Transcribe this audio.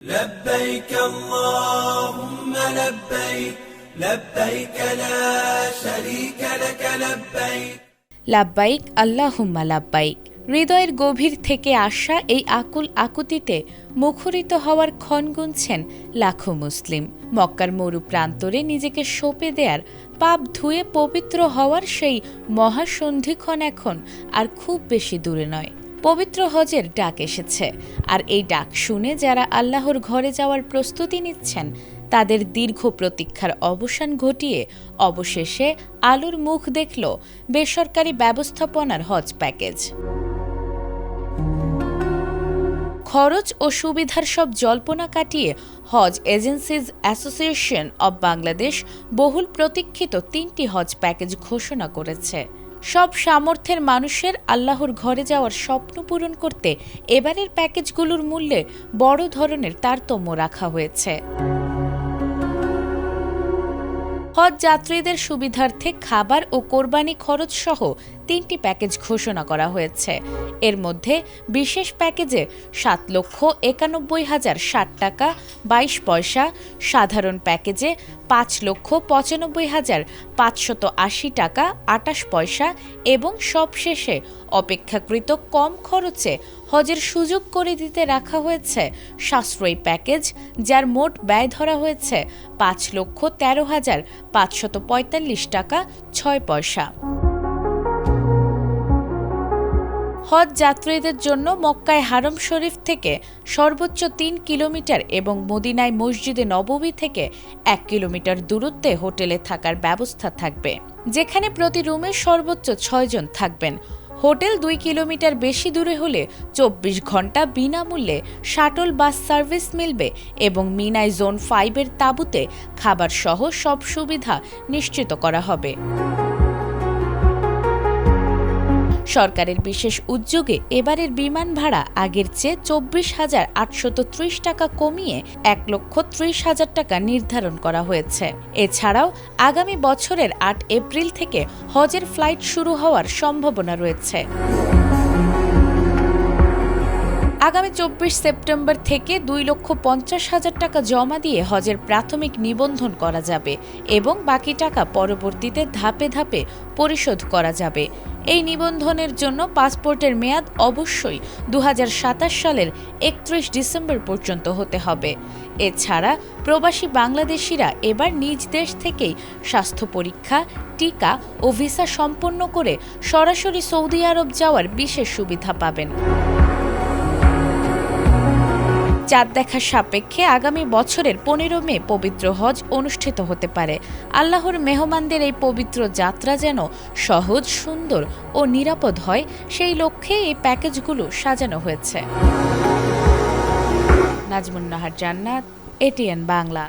لبيك اللهم لبيك لبيك لا شريك لك لبيك লাব্বাইক আল্লাহুম্মা লাব্বাইক। হৃদয়ের গভীর থেকে আসা এই আকুল আকুতিতে মুখরিত হওয়ার ক্ষণ গুনছেন লাখো মুসলিম। মক্কার মরু প্রান্তরে নিজেকে সঁপে দেয়ার, পাপ ধুয়ে পবিত্র হওয়ার সেই মহাসন্ধিক্ষণ এখন আর খুব বেশি দূরে নয়। পবিত্র হজের ডাক এসেছে, আর এই ডাক শুনে যারা আল্লাহর ঘরে যাওয়ার প্রস্তুতি নিচ্ছেন তাদের দীর্ঘ প্রতীক্ষার অবসান ঘটিয়ে অবশেষে আলোর মুখ দেখল বেসরকারি ব্যবস্থাপনার হজ প্যাকেজ। খরচ ও সুবিধার সব জল্পনা কাটিয়ে হজ এজেন্সিজ অ্যাসোসিয়েশন অব বাংলাদেশ বহুল প্রতীক্ষিত ৩টি হজ প্যাকেজ ঘোষণা করেছে। সব সামর্থ্যের মানুষের আল্লাহর ঘরে যাওয়ার স্বপ্ন পূরণ করতে এবারের প্যাকেজগুলোর মূল্যে বড় ধরনের তারতম্য রাখা হয়েছে। হজ যাত্রীদের সুবিধার্থে খাবার ও কোরবানি খরচ সহ ৩টি প্যাকেজ ঘোষণা করা হয়েছে। এর মধ্যে বিশেষ প্যাকেজে ৭,৯১,০৬০ টাকা ২২ পয়সা, সাধারণ প্যাকেজে ৫,৯৫,৫৮০ টাকা ২৮ পয়সা এবং সবশেষে অপেক্ষাকৃত কম খরচে হজের সুযোগ করে দিতে রাখা হয়েছে সাশ্রয়ী প্যাকেজ, যার মোট ব্যয় ধরা হয়েছে ৫,১৩,৫৪৫ টাকা ৬ পয়সা। হজ যাত্রীদের জন্য মক্কায় হারম শরীফ থেকে সর্বোচ্চ ৩ কিলোমিটার এবং মদিনায় মসজিদে নববী থেকে ১ কিলোমিটার দূরত্বে হোটেলে থাকার ব্যবস্থা থাকবে, যেখানে প্রতি রুমে সর্বোচ্চ ৬ জন থাকবেন। হোটেল ২ কিলোমিটার বেশি দূরে হলে ২৪ ঘন্টা বিনামূল্যে শাটল বাস সার্ভিস মিলবে এবং মিনায় জোন ৫-এর তাঁবুতে খাবার সহ সব সুবিধা নিশ্চিত করা হবে। সরকারের বিশেষ উদ্যোগে এবারের বিমান ভাড়া আগের চেয়ে ২৪,৮৩০ টাকা কমিয়ে ১,৩০,০০০ টাকা নির্ধারণ করা হয়েছে। এছাড়াও আগামী বছরের ৮ এপ্রিল থেকে হজের ফ্লাইট শুরু হওয়ার সম্ভাবনা রয়েছে। আগামী ২৪ সেপ্টেম্বর থেকে ২,৫০,০০০ টাকা জমা দিয়ে হজের প্রাথমিক নিবন্ধন করা যাবে এবং বাকি টাকা পরবর্তীতে ধাপে ধাপে পরিশোধ করা যাবে। এই নিবন্ধনের জন্য পাসপোর্টের মেয়াদ অবশ্যই ২০২৭ সালের ৩১ ডিসেম্বর পর্যন্ত হতে হবে। এছাড়া প্রবাসী বাংলাদেশিরা এবার নিজ দেশ থেকেই স্বাস্থ্য পরীক্ষা, টিকা ও ভিসা সম্পন্ন করে সরাসরি সৌদি আরব যাওয়ার বিশেষ সুবিধা পাবেন। চাঁদ দেখা সাপেক্ষে আগামী বছরের ১৫ মে পবিত্র হজ অনুষ্ঠিত হতে পারে। আল্লাহর মেহমানদের এই পবিত্র যাত্রা যেন সহজ, সুন্দর ও নিরাপদ হয়, সেই লক্ষ্যে এই প্যাকেজগুলো সাজানো হয়েছে। নাজমুন নাহার জান্নাত, এটিএন বাংলা।